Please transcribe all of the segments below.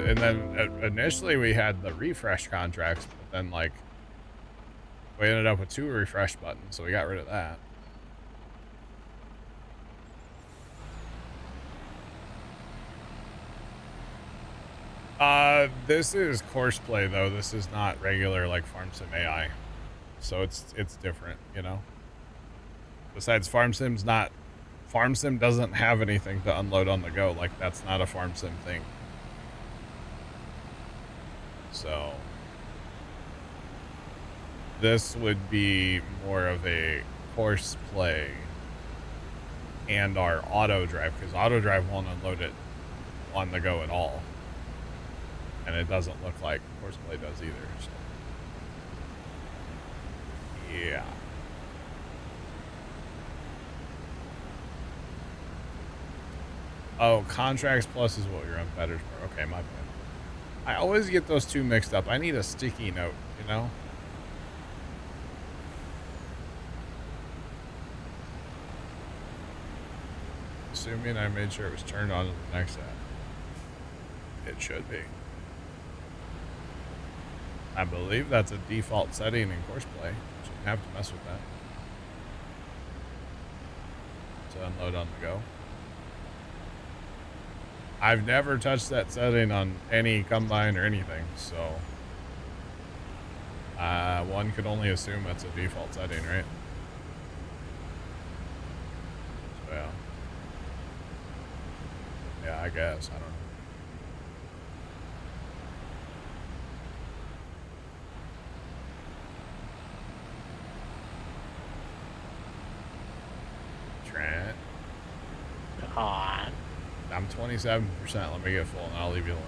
and then initially we had the refresh contracts, but then like we ended up with 2 refresh buttons, so we got rid of that. This is course play though. This is not regular like Farm Sim AI, so it's different, you know. Besides, Farm Sim doesn't have anything to unload on the go. Like that's not a Farm Sim thing. So this would be more of a course play and our auto drive, because auto drive won't unload it on the go at all. And it doesn't look like course play does either. So. Yeah. Oh, contracts plus is what you're on betters for. Okay, my bad. I always get those two mixed up. I need a sticky note, you know? Assuming I made sure it was turned on to the next app. It should be. I believe that's a default setting in course play. Shouldn't have to mess with that. To unload on the go. I've never touched that setting on any combine or anything, so one could only assume that's a default setting, right? So yeah. Yeah, I guess. I don't know. Trent. On. I'm 27%. Let me get full and I'll leave you alone.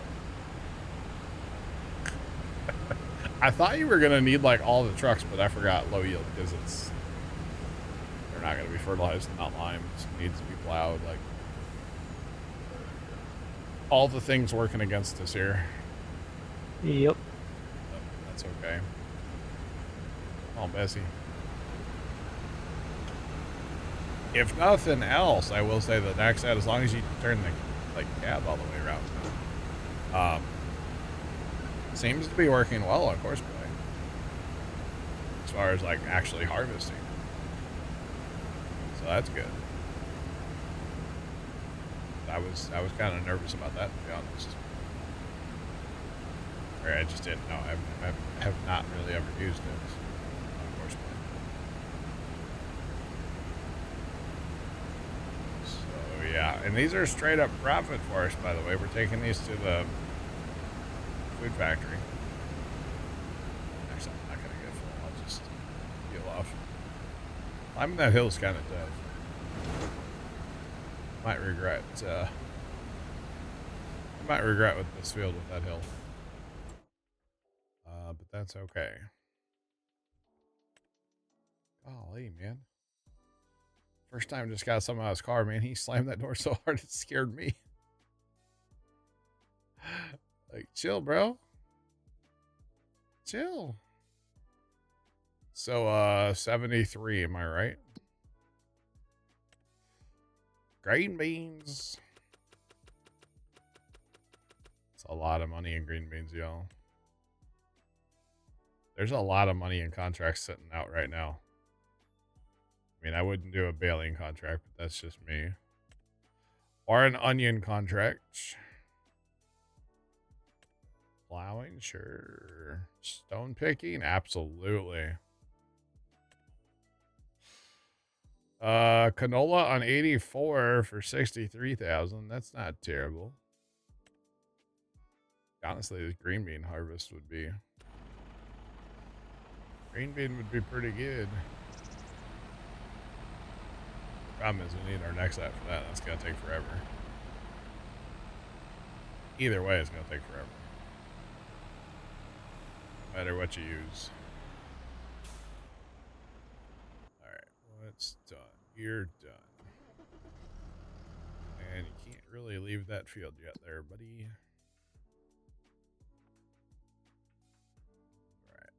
I thought you were going to need like all the trucks, but I forgot low yield because they're not going to be fertilized and not limed. It needs to be plowed. Like all the things working against us here. Yep. But that's okay. Come on, Bessie. If nothing else, I will say the next set, as long as you turn the cab all the way around, seems to be working well on course play as far as like actually harvesting. So that's good. I was kind of nervous about that, to be honest. Or I just didn't know. I have not really ever used it on course play. So yeah, and these are straight up profit for us, by the way. We're taking these to the food factory. Actually, I'm not gonna get full. I'll just peel off. Climbing that hill is kind of tough. Might regret. I might regret with this field with that hill. But that's okay. Golly, man. First time just got something out of his car, man. He slammed that door so hard it scared me. Like, chill, bro. Chill. So, 73, am I right? Green beans. It's a lot of money in green beans, y'all. There's a lot of money in contracts sitting out right now. I mean, I wouldn't do a baling contract, but that's just me. Or an onion contract. Plowing, sure. Stone picking, absolutely. Canola on 84 for 63,000. That's not terrible. Honestly, this green bean harvest would be. Green bean would be pretty good. Problem is, we need our next app for that. That's gonna take forever. Either way, it's gonna take forever. No matter what you use. Alright, what's done? You're done. And you can't really leave that field yet there, buddy. Alright.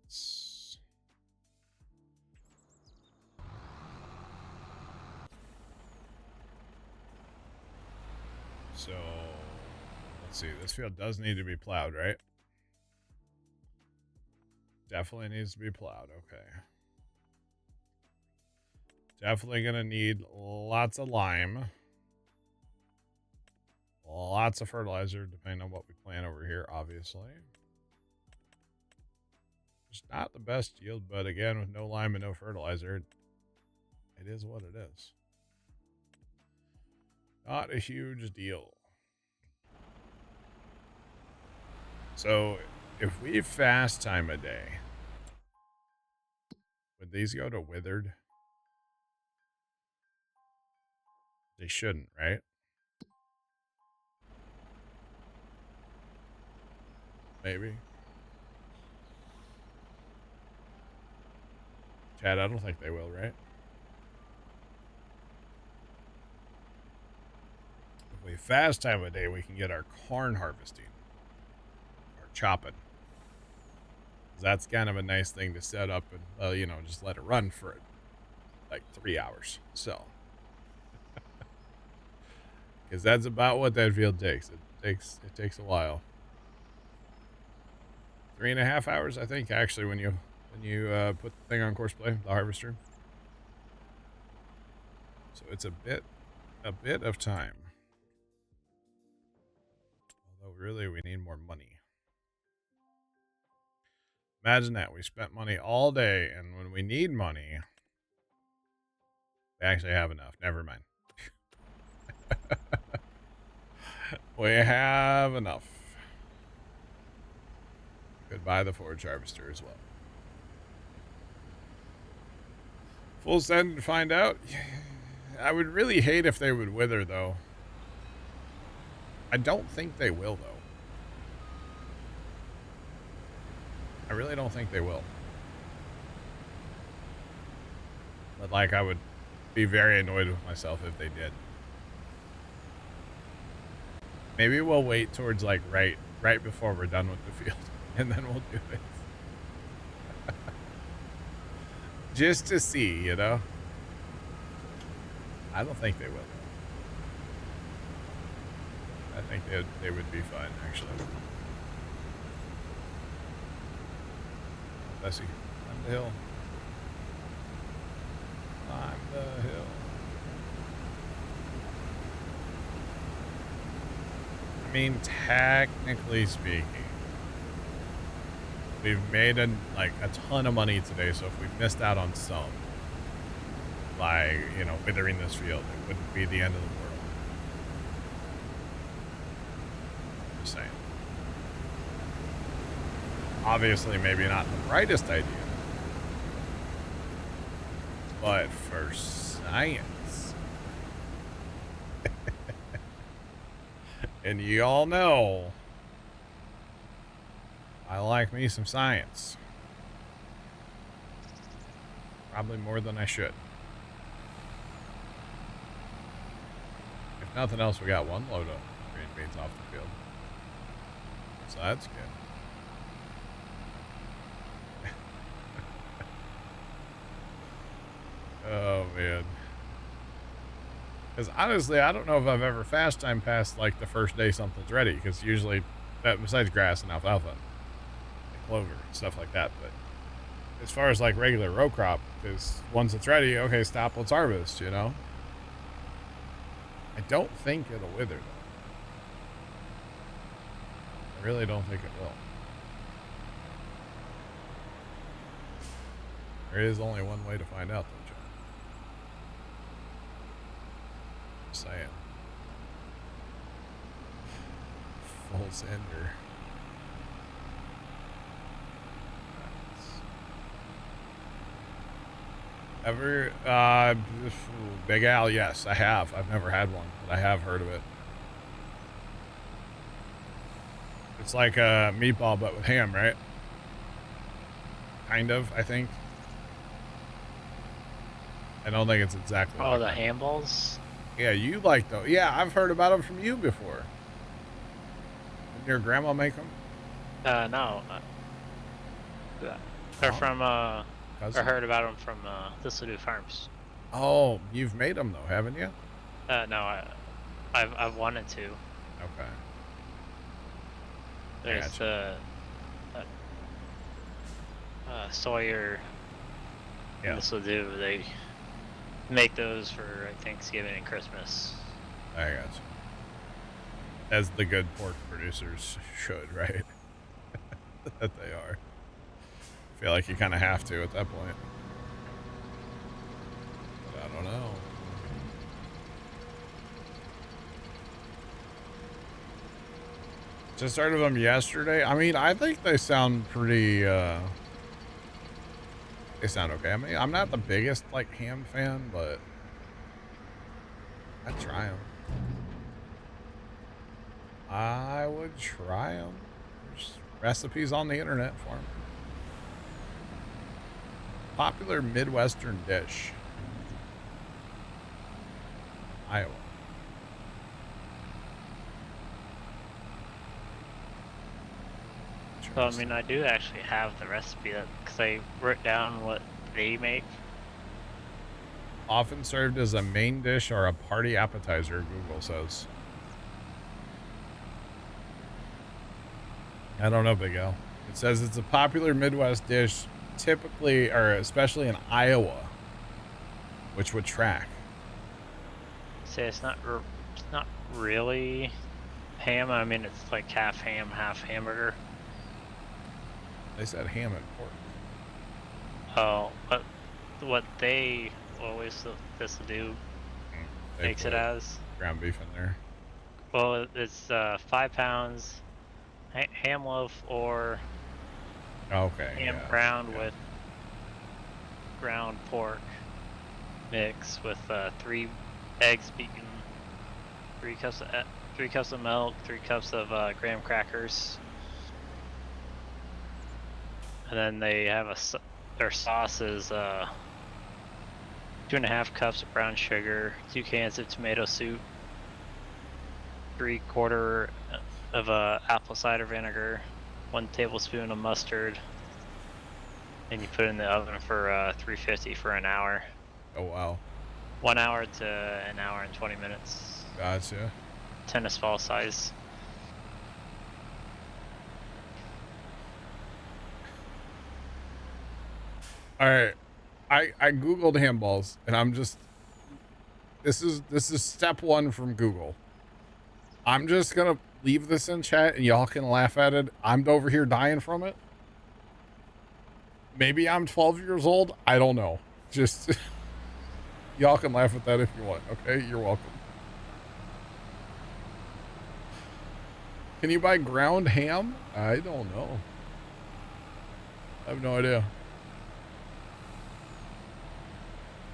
So Let's see. This field does need to be plowed, right? Definitely needs to be plowed. Okay. Definitely going to need lots of lime. Lots of fertilizer, depending on what we plant over here, obviously. It's not the best yield, but again, with no lime and no fertilizer, it is what it is. Not a huge deal. So, if we fast time a day, would these go to withered? They shouldn't, right? Maybe. Chad, I don't think they will, right? If we fast time a day, we can get our corn harvesting. Or chopping. That's kind of a nice thing to set up and, you know, just let it run for like 3 hours. So. Because that's about what that field takes. It takes a while. 3.5 hours, I think, actually, when you put the thing on course play, the harvester. So it's a bit of time. Although really we need more money. Imagine that. We spent money all day, and when we need money, we actually have enough. Never mind. We have enough. Could buy the forage harvester as well. Full send to find out. I would really hate if they would wither, though. I don't think they will, though. I really don't think they will. But, like, I would be very annoyed with myself if they did. Maybe we'll wait towards, like, right before we're done with the field. And then we'll do it. Just to see, you know? I don't think they will. I think they would be fine, actually. Bessie, climb the hill. Climb the hill. I mean, technically speaking, we've made a ton of money today, so if we missed out on some, like, you know, withering this field, it wouldn't be the end of the world. Just saying. Obviously, maybe not the brightest idea. But for science. And you all know, I like me some science. Probably more than I should. If nothing else, we got one load of green beans off the field. So that's good. Oh, man. Because honestly, I don't know if I've ever fast time past, like, the first day something's ready. Because usually, besides grass and alfalfa, and clover, stuff like that. But as far as, like, regular row crop, because once it's ready, okay, stop, let's harvest, you know? I don't think it'll wither, though. I really don't think it will. There is only one way to find out, though, John. Just saying. Full sender. Ever, Big Al, yes, I have. I've never had one, but I have heard of it. It's like a meatball, but with ham, right? Kind of, I think. I don't think it's exactly Oh, like the that. ham balls? Yeah, you like those. Yeah, I've heard about them from you before. Did your grandma make them? No. They're from, I Cousin? heard about them from, Thistledew Farms. Oh, you've made them though, haven't you? No, I've wanted to. Okay. There's gotcha. the Sawyer and Yeah, this will do. They make those for Thanksgiving and Christmas. I gotcha. As the good pork producers should, right? That they are. Feel like you kind of have to at that point. But I don't know. Just started them yesterday. I mean, I think they sound pretty, they sound okay. I mean, I'm not the biggest, like, ham fan, but I'd try them. I would try them. There's recipes on the internet for them. Popular Midwestern dish. Iowa. So I mean, I do actually have the recipe because I wrote down what they make. Often served as a main dish or a party appetizer, Google says. I don't know, Big L. It says it's a popular Midwest dish, typically or especially in Iowa, which would track. Say it's not really ham. I mean, it's like half ham, half hamburger. They said ham and pork. Oh, but what they always this will do They makes it put as ground beef in there. well. It's 5 pounds ham loaf or Okay. ham Yeah. ground with ground pork mix with 3 eggs beaten, 3 cups of milk, 3 cups of graham crackers, and then they have their sauce is 2.5 cups of brown sugar, 2 cans of tomato soup, 3/4 of apple cider vinegar, 1 tablespoon of mustard, and you put it in the oven for 350 for an hour. Oh, wow. 1 hour to an hour and 20 minutes. Gotcha. Tennis ball size. All right. I Googled handballs and I'm just, this is step 1 from Google. I'm just going to leave this in chat and y'all can laugh at it. I'm over here dying from it. Maybe I'm 12 years old. I don't know. Just y'all can laugh at that if you want. Okay. You're welcome. Can you buy ground ham? I don't know. I have no idea.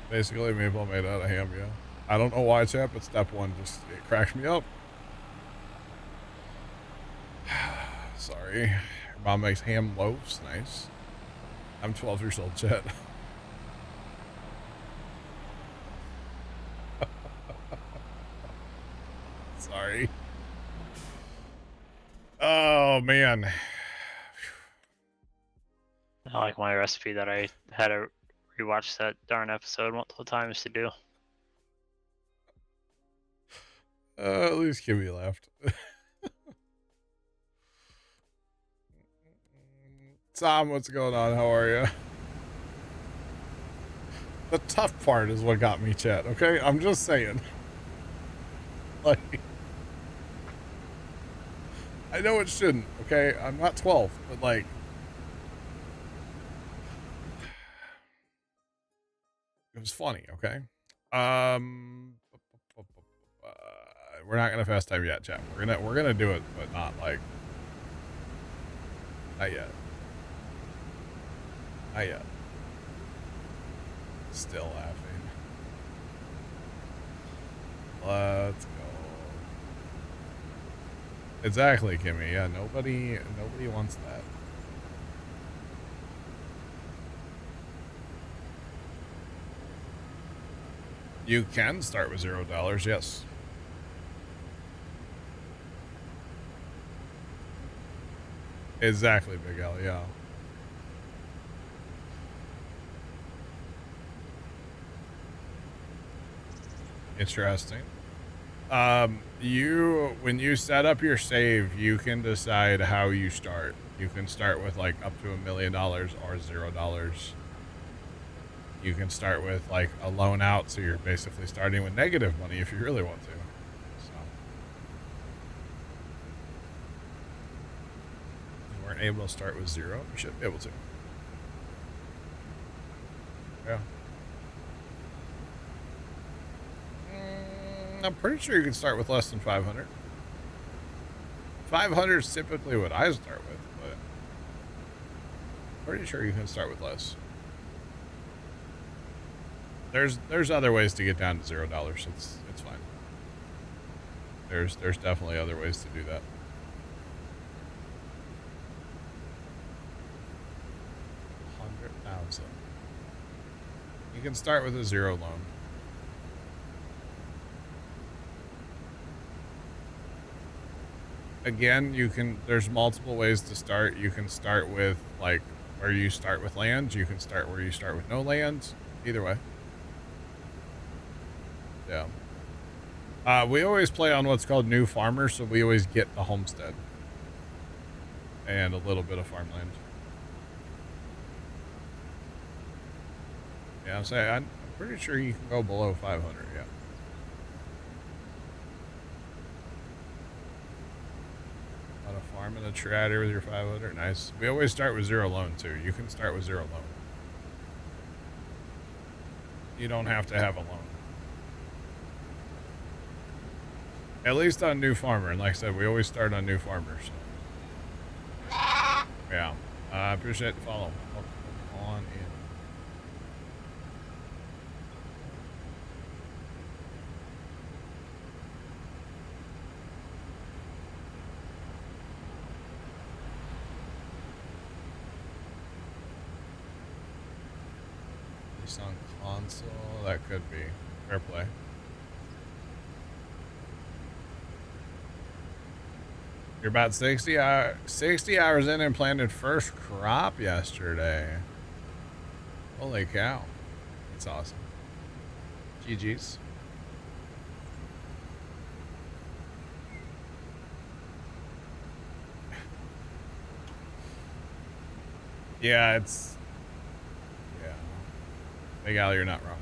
Basically maple made out of ham, yeah. I don't know why, chat, but step 1 just, it cracks me up. Sorry. Your mom makes ham loaves. Nice. I'm 12 years old, chat. Sorry. Oh, man. I like my recipe that I had to rewatch that darn episode multiple times to do. At least Kimmy laughed. Tom, what's going on? How are you? The tough part is what got me, chat, okay? I'm just saying. Like, I know it shouldn't, okay? I'm not 12, but like, it was funny, okay? We're not gonna fast time yet, chat. We're gonna do it, but not like, not yet. Not yet. Still laughing. Let's go. Exactly, Kimmy. Yeah, nobody wants that. You can start with $0, yes. Exactly, Big L, yeah. Interesting. When you set up your save, you can decide how you start. You can start with like up to $1 million or $0. You can start with like a loan out, so you're basically starting with negative money if you really want to. So you weren't able to start with 0, you should be able to. Yeah. I'm pretty sure you can start with less than 500. 500 is typically what I start with, but pretty sure you can start with less. There's other ways to get down to $0. It's fine. There's definitely other ways to do that. 100,000. You can start with a 0 loan. Again, there's multiple ways to start. You can start with like where you start with land. You can start where you start with no land. Either way. Yeah. We always play on what's called new farmer, so we always get the homestead and a little bit of farmland. Yeah, I'm pretty sure you can go below 500. Yeah. On a farm and a trader with your 500. Nice. We always start with 0 loan too. You can start with 0 loan. You don't have to have a loan. At least on new farmer. And like I said, we always start on new farmers. So. Yeah. I appreciate the follow. Welcome on in. On console, that could be fair play. You're about 60 hours in and planted first crop yesterday. Holy cow, that's awesome. GG's. Yeah, Big Al, you're not wrong.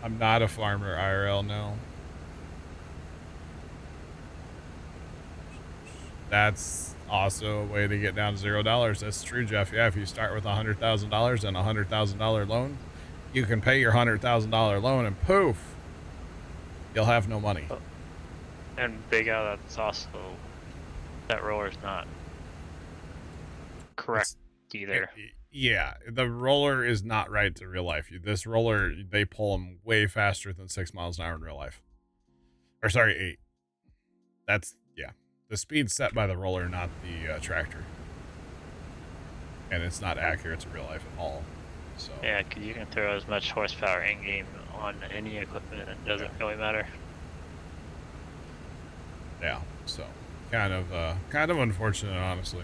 I'm not a farmer IRL, no. That's also a way to get down to $0. That's true, Jeff. Yeah, if you start with $100,000 and a $100,000 loan, you can pay your $100,000 loan and poof, you'll have no money. And Big Al, that's also, that roller's not correct either. Yeah, the roller is not right to real life. This roller, they pull them way faster than 6 miles an hour in real life. Or sorry, 8. That's, yeah. The speed's set by the roller, not the tractor. And it's not accurate to real life at all. So yeah, because you can throw as much horsepower in-game on any equipment, it doesn't really matter. Yeah, so kind of unfortunate, honestly.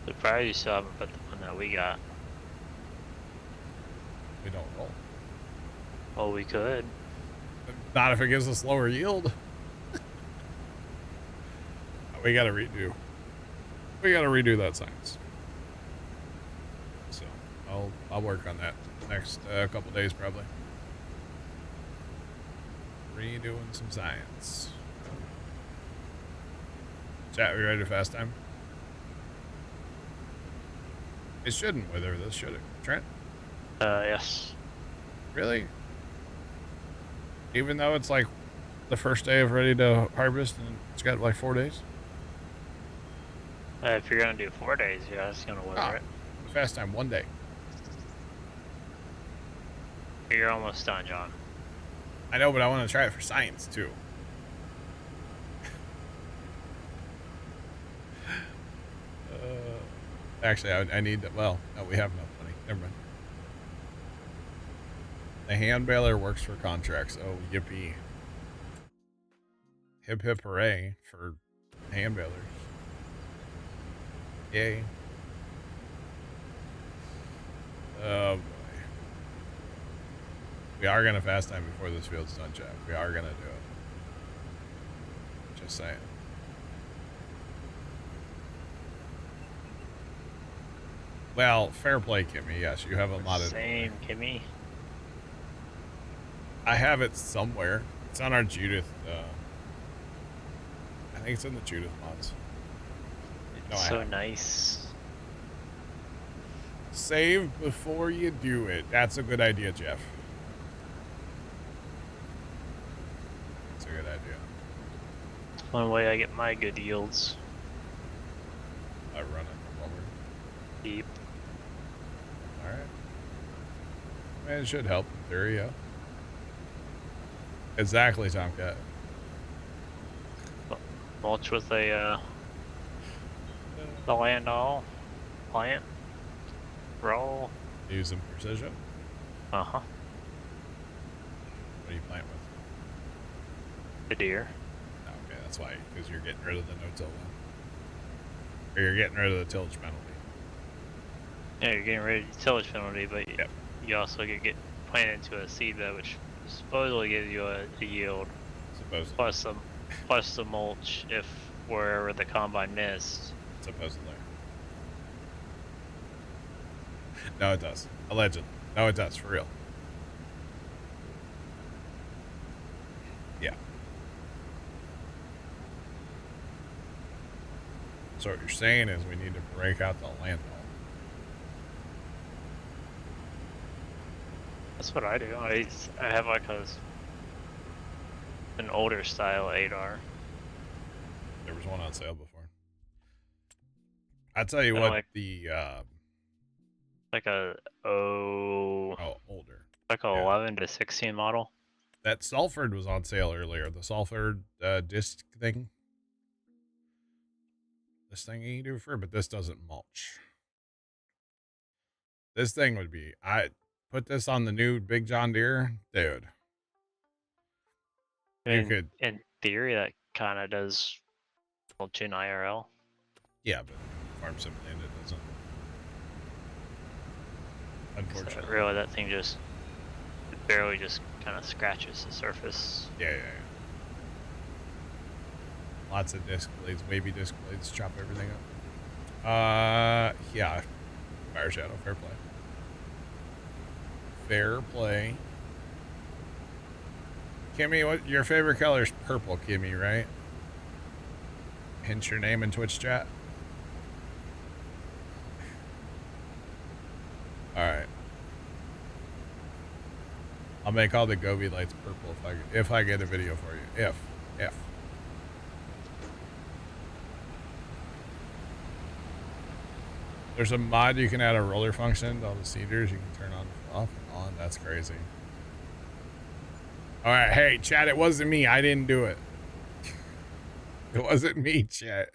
The probably you still haven't put the one that we got. We don't roll. Well, we could. Not if it gives us lower yield. We gotta redo. We gotta redo that science. So I'll work on that next couple days probably. Redoing some science. Chat, we ready to fast time? It shouldn't wither this, should it? Trent? Yes. Really? Even though it's like the first day of ready to harvest and it's got like 4 days? If you're gonna do 4 days, yeah, it's gonna wither it. Fast time, 1 day. You're almost done, John. I know, but I want to try it for science too. Actually, I need that. Well, no, we have enough money. Never mind. The hand baler works for contracts. Oh, yippee. Hip hip hooray for hand balers. Yay. Oh boy. We are gonna fast time before this field's done, Jack. We are gonna do it. Just saying. Well, fair play, Kimmy. Yes, you have a lot of. Same, Kimmy. I have it somewhere. It's on our Judith. I think it's in the Judith mods. No, It's so nice. Save before you do it. That's a good idea, Jeff. That's a good idea. One way I get my good yields. I run it forward. Deep. All right. Man, it should help. There you go. Exactly, Tomcat. Mulch with a the land all plant roll. Using precision. Uh-huh. What do you plant with? The deer. Okay, that's why, because you're getting rid of the no-till one. Or you're getting rid of the tillage penalty. Yeah, you're getting rid of the tillage penalty, but Yep. you also get planted into a seed bed, which supposedly gives you a yield. Supposedly. Plus the mulch if wherever the combine missed. Supposedly. No, it does. Allegedly. No, it does. For real. Yeah. So what you're saying is we need to break out the landfall. That's what I do. I have like an older style 8R. There was one on sale before. I tell you I what, like like a older. like a 11 to 16 model. That Salford was on sale earlier. The Salford disc thing. This thing you can do for, but this doesn't mulch. This thing would be. I put this on the new Big John Deere, dude. You could. In theory, that kind of does mulching IRL. Yeah, but Farm Sim Land it doesn't. Unfortunately. So really, that thing just barely just kind of scratches the surface. Yeah. Lots of disc blades, wavy disc blades, chop everything up. Yeah. Fire Shadow, fair play. Fair play. Kimmy, what your favorite color is purple, Kimmy, right? Hint your name in Twitch chat. Alright. I'll make all the Gobi lights purple if I get a video for you. If. There's a mod you can add a roller function to all the cedars. You can turn on off and on. That's crazy. All right, hey chat, it wasn't me. I didn't do it. It wasn't me, chat.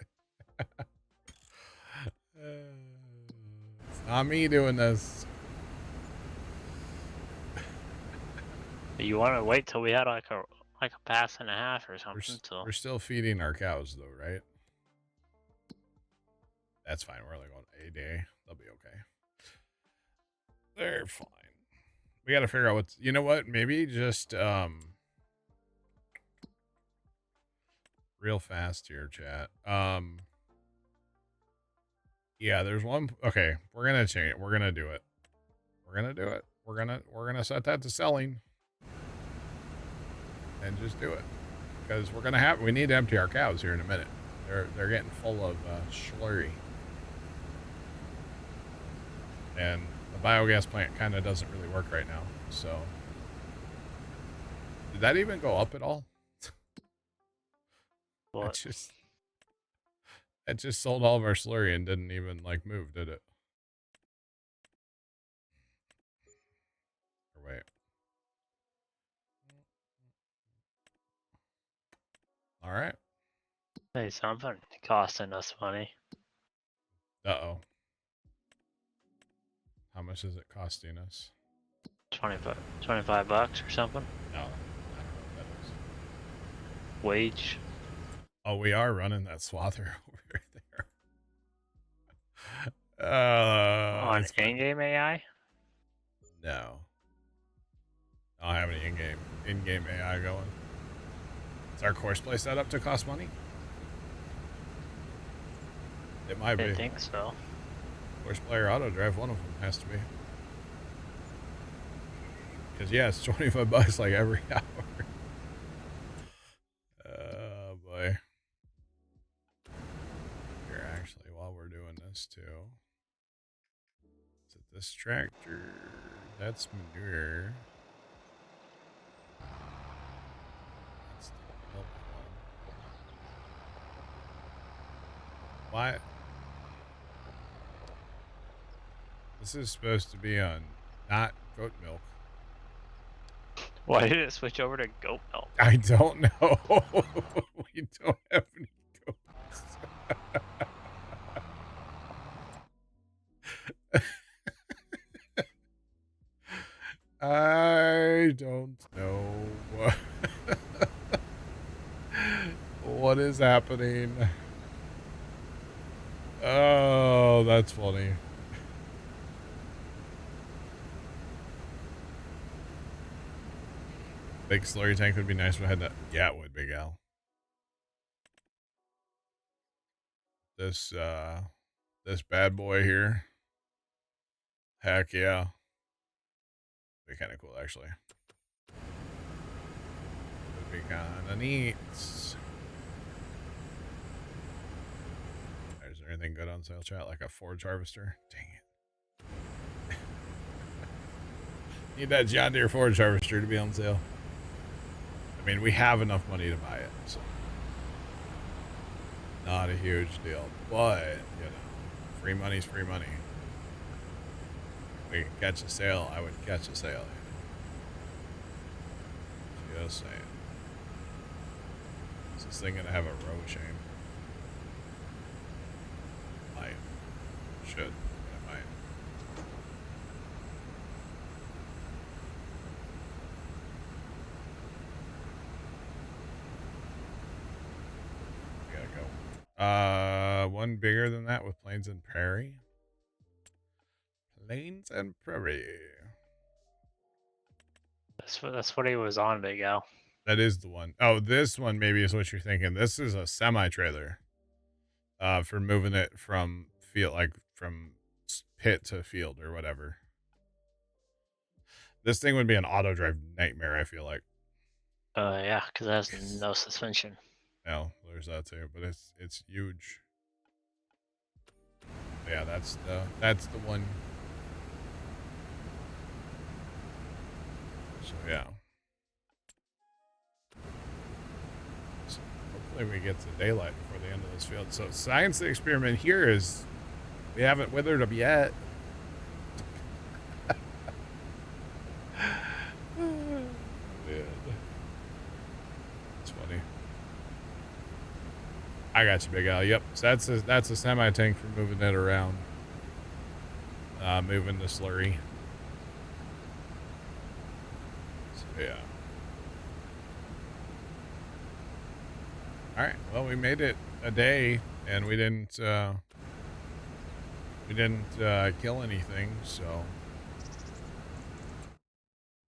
It's not me doing this. You want to wait till we had like a pass and a half or something. We're still feeding our cows though, right? That's fine. We're only going a day. They'll be okay. They're fine. We got to figure out what's. You know what? Maybe just real fast here, chat. Yeah, there's one. Okay, we're gonna change it. We're gonna do it. We're gonna do it. We're gonna set that to selling, and just do it because we need to empty our cows here in a minute. They're getting full of slurry. And the biogas plant kind of doesn't really work right now. So, did that even go up at all? What? It just sold all of our slurry and didn't even like move, did it? Or wait. All right. Hey, something costing us money. Uh-oh. How much is it costing us? 25 bucks or something. No, I don't know what that is. Wage. Oh, we are running that swather over there. On in-game AI? No. I don't have any in-game AI going. Is our course play set up to cost money? It might be. I think so. Course player auto drive, one of them has to be. Because yeah, it's 25 bucks like every hour. Oh boy. Here, actually, while we're doing this too. Is it this tractor? That's manure. That's the milk one. Why? This is supposed to be on not goat milk. Why did it switch over to goat milk? I don't know. We don't have any goats. I don't know. What is happening? Oh, that's funny. Big slurry tank would be nice if I had that. Yeah, it would, Big Al. This bad boy here. Heck yeah. Be kind of cool, actually. Would be kind of neat. Is there anything good on sale, chat? Like a forage harvester? Dang it. Need that John Deere forage harvester to be on sale. I mean, we have enough money to buy it, so not a huge deal. But, you know, free money's free money. If we could catch a sale, I would catch a sale. Just saying. Is this thing gonna have a row shame? Might. Should. It might. We gotta go. One bigger than that with Plains and Prairie. Plains and Prairie. That's what he was on, Big Al. That is the one. Oh, this one maybe is what you're thinking. This is a semi-trailer. For moving it from field, like from pit to field or whatever. This thing would be an auto drive nightmare, I feel like. Yeah, because it has no suspension. No, there's that too, but it's huge. Yeah, that's the one. So yeah. So hopefully we get to daylight before the end of this field. So science experiment here is we haven't withered them yet. That's funny. I got you, Big Al. Yep. So that's a semi tank for moving it around. Moving the slurry. So yeah. All right. Well, we made it a day, and we didn't kill anything, so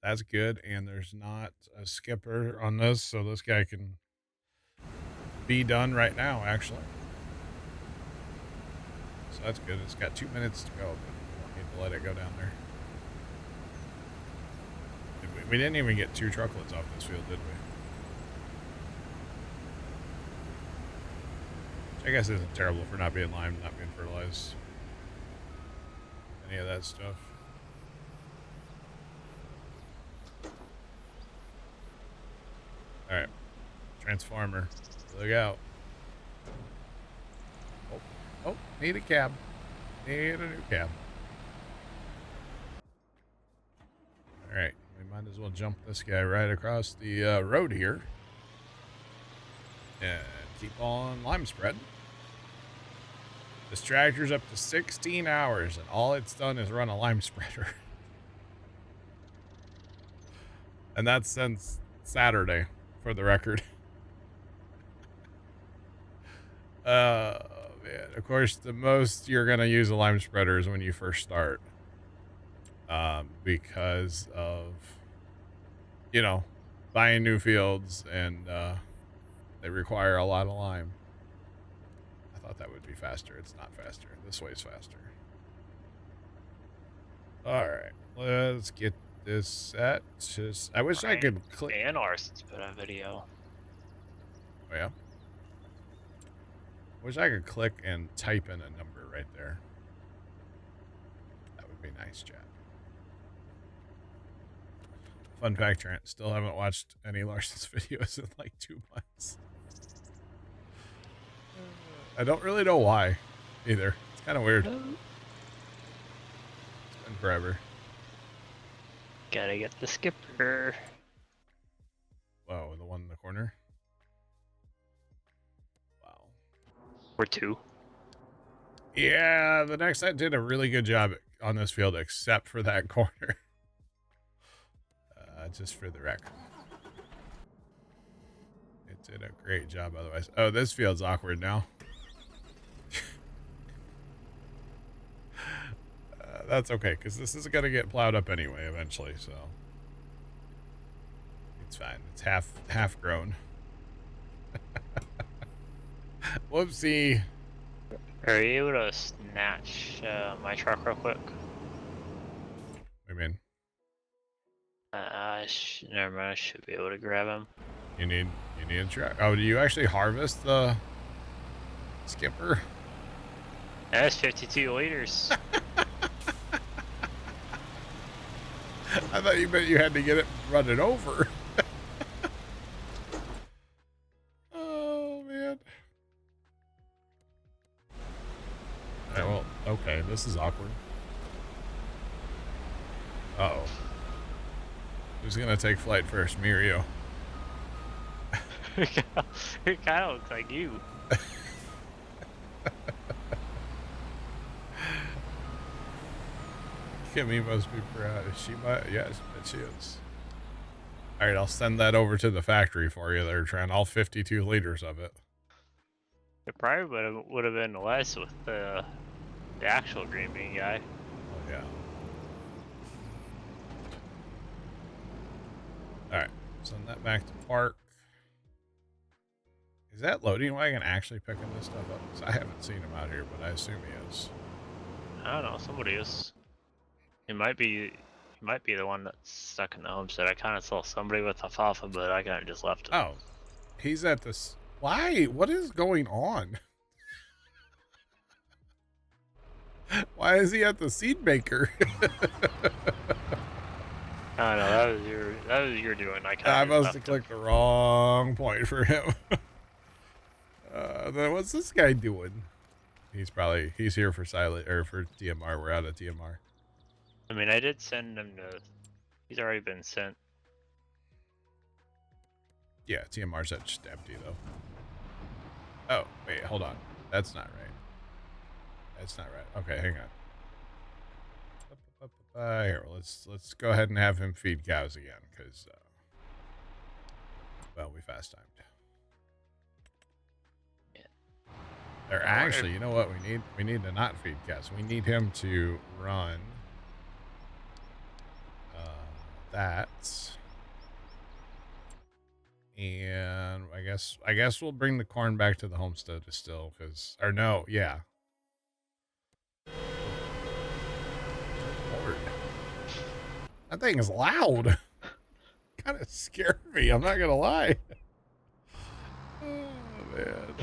that's good. And there's not a skipper on this, so this guy can be done right now, actually. So that's good. It's got 2 minutes to go, but we don't need to let it go down there. We didn't even get 2 truckloads off this field, did we? I guess isn't terrible for not being limed, not being fertilized. Any of that stuff. Alright. Transformer. Look out. Oh, need a cab. Need a new cab. Alright. We might as well jump this guy right across the road here. And keep on lime spreading. This tractor's up to 16 hours, and all it's done is run a lime spreader. And that's since Saturday, for the record. Man. Of course, the most you're going to use a lime spreader is when you first start. Because of you know, buying new fields and they require a lot of lime. I thought that would be faster. It's not faster. This way's faster. All right, let's get this set. Just, I wish I could click. And Arson's put a video. Oh yeah. Wish I could click and type in a number right there. That would be nice, chat. Fun fact, Trent, still haven't watched any Larson's videos in like 2 months. I don't really know why either. It's kind of weird. It's been forever. Gotta get the skipper. Whoa, the one in the corner? Wow. Or two. Yeah, the next set did a really good job on this field, except for that corner. Just for the record. It did a great job otherwise. Oh, this field's awkward now. That's okay, because this is going to get plowed up anyway eventually, so it's fine. It's half grown. Whoopsie. Are you able to snatch my truck real quick? I mean, never mind. I should be able to grab him. you need a truck. Oh, do you actually harvest the skipper? That's 52 liters. I thought you meant you had to get it running over. Oh, man. All right, well, okay, this is awkward. Uh-oh. Who's going to take flight first, me or you? It kind of looks like you. Kimmy must be proud. She might. Yes, but she is. All right, I'll send that over to the factory for you there, Trent. All 52 liters of it. It probably would have been less with the actual green bean guy. Oh, yeah. All right, send that back to park. Is that loading wagon actually picking this stuff up? 'Cause I haven't seen him out here, but I assume he is. I don't know. Somebody is. It might be. He might be the one that's stuck in the homestead. I kind of saw somebody with alfalfa, but I kind of just left him. Oh, he's at this. Why? What is going on? Why is he at the seed maker? I don't know. That was your doing. I must have clicked the wrong point for him. Then what's this guy doing? He's here for silent or for TMR. We're out of TMR. I mean, I did send him to. He's already been sent. Yeah, TMR's just empty though. Oh wait, hold on. That's not right. That's not right. Okay, hang on. Here, let's go ahead and have him feed cows again, because well, we fast timed. Yeah. Or actually, you know what we need? We need to not feed cows. We need him to run that. And I guess we'll bring the corn back to the homestead still, because or no, yeah. Lord. That thing is loud. Kind of scared me, I'm not gonna lie. Oh man.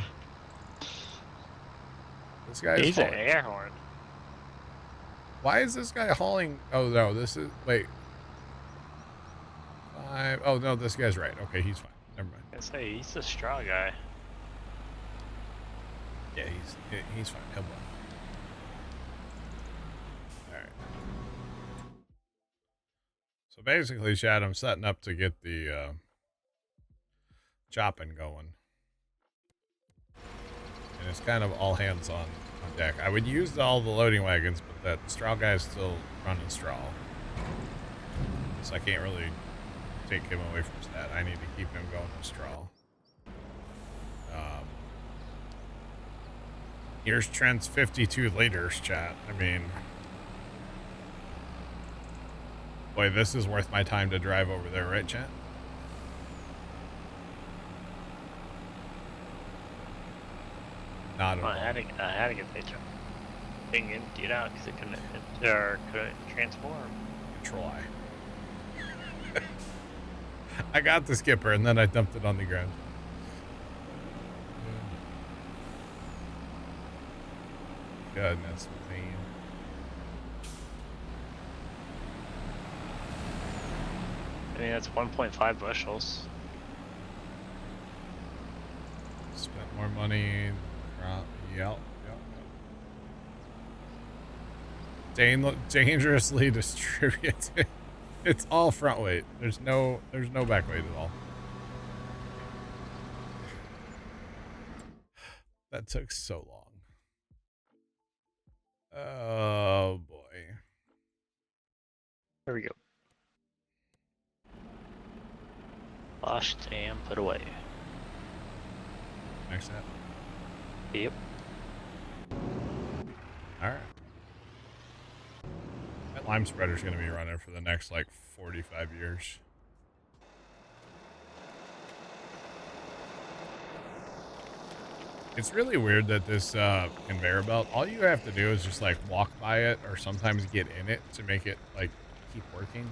This guy is an air horn. Why is this guy hauling? Oh no, this is wait. Oh no, this guy's right. Okay, he's fine. Never mind. I say he's a straw guy. Yeah, he's fine. He'll run. All right. So basically, Chad, I'm setting up to get the chopping going, and it's kind of all hands on deck. I would use all the loading wagons, but that straw guy's still running straw, so I can't really take him away from that. I need to keep him going with straw. Here's Trent's 52 liters, chat. I mean, Boy, this is worth my time to drive over there, right, chat? Not at Well, all. I had to get the thing emptied out because it couldn't transform. Control I. I got the skipper and then I dumped it on the ground. Goodness me. I mean, that's 1.5 bushels. Spent more money. Yep. Dangerously distributed. It's all front weight. There's no back weight at all. That took so long. Oh boy. There we go. Washed and put away. Next step. Yep. All right. That lime spreader's going to be running for the next like 45 years. It's really weird that this conveyor belt, all you have to do is just like walk by it or sometimes get in it to make it like keep working.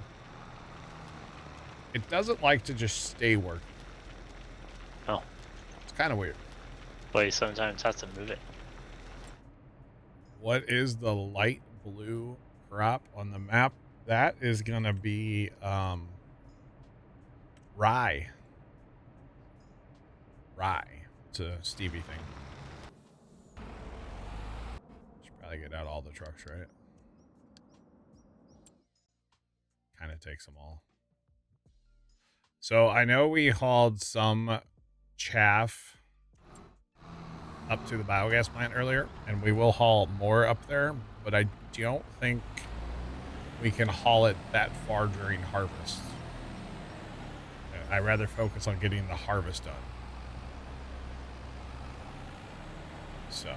It doesn't like to just stay working. Oh. It's kind of weird. But you sometimes have to move it. What is the light blue crop on the map? That is going to be rye. It's a Stevie thing. Should probably get out all the trucks, right? Kind of takes them all. So I know we hauled some chaff up to the biogas plant earlier, and we will haul more up there, but I don't think we can haul it that far during harvest. I'd rather focus on getting the harvest done. So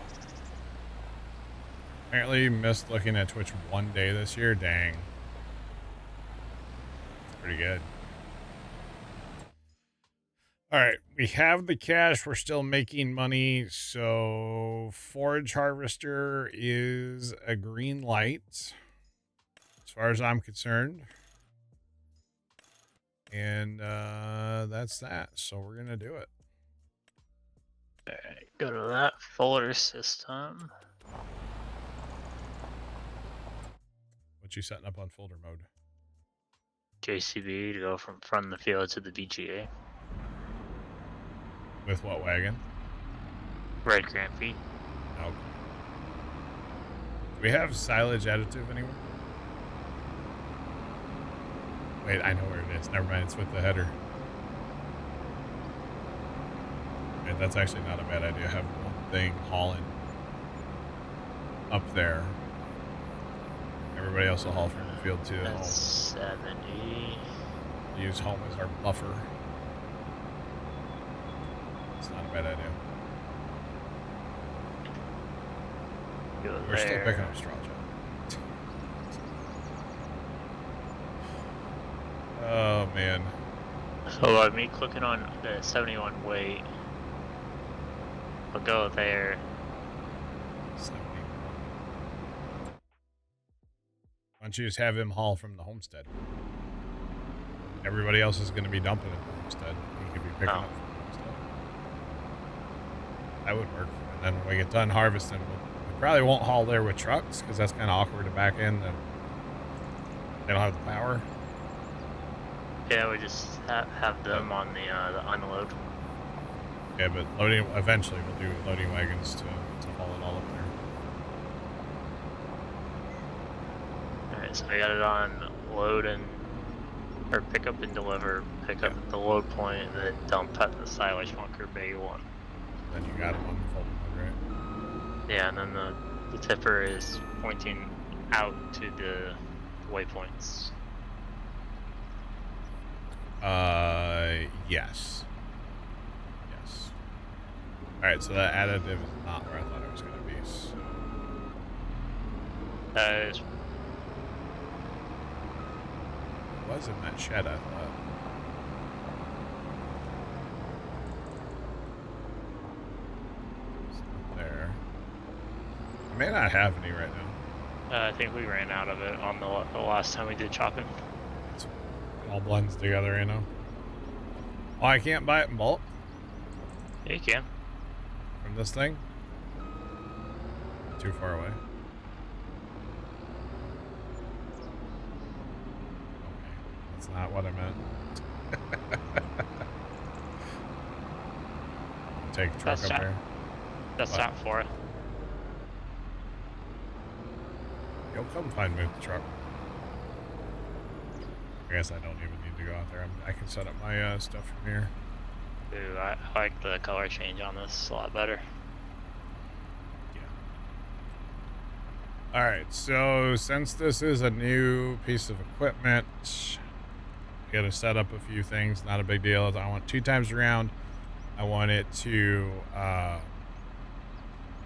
apparently missed looking at Twitch one day this year. Dang. Pretty good. All right, we have the cash. We're still making money. So forage harvester is a green light as far as I'm concerned. And that's that. So we're going to do it. Alright, go to that folder system. What you setting up on folder mode? JCB to go from the field to the BGA. With what wagon? Red Grand Prix. Okay. Do we have silage additive anywhere? Wait, I know where it is. Never mind, it's with the header. Okay, that's actually not a bad idea. Have one thing hauling up there. Everybody else will haul from the field to home. That's 70. Use home as our buffer. It's not a bad idea. Go We're still there. picking up straw, John. Oh, man. So me clicking on the 71 weight, I'll go there. 71. Why don't you just have him haul from the homestead? Everybody else is going to be dumping at the homestead. He could be picking up from the homestead. That would work. And then when we get done harvesting, we probably won't haul there with trucks because that's kind of awkward to back in. And they don't have the power. Yeah, we just have them on the unload. Yeah, but loading, eventually we'll do loading wagons to haul it all up there. Alright, so I got it on load and or pick up and deliver, pick up at the load point, and then dump at the silage bunker bay 1. Then you got them on the folder mode, right? Yeah, and then the tipper is pointing out to the waypoints. Yes. Yes. Alright, so that additive is not where I thought it was going to be, so... was in that shed, I thought. It's not there. I may not have any right now. I think we ran out of it on the last time we did chopping. It all blends together, you know. Oh, I can't buy it in bulk Yeah, you can. from this thing? Too far away. Okay, that's not what I meant. Take the truck That's up here. That's What? not for it. You'll come find me with the truck. I guess I don't even need to go out there. I can set up my stuff from here. Ooh, I like the color change on this a lot better. Yeah. Alright, so since this is a new piece of equipment, gotta set up a few things. Not a big deal. I want 2 times around. I want it to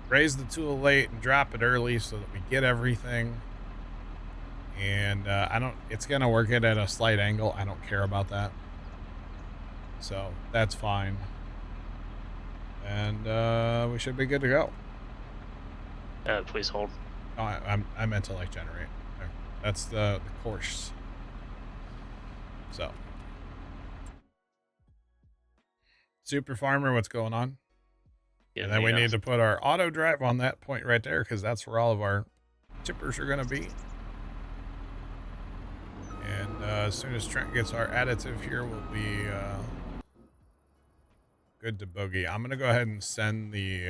raise the tool late and drop it early so that we get everything. And it's gonna work it at a slight angle. I don't care about that. So that's fine. And we should be good to go. Please hold. Oh, I meant to like generate. There. That's the course. So. Super Farmer, what's going on? Yeah, And then we need to put our auto drive on that point right there because that's where all of our tippers are going to be. And as soon as Trent gets our additive here, we'll be good to boogie. I'm going to go ahead and send the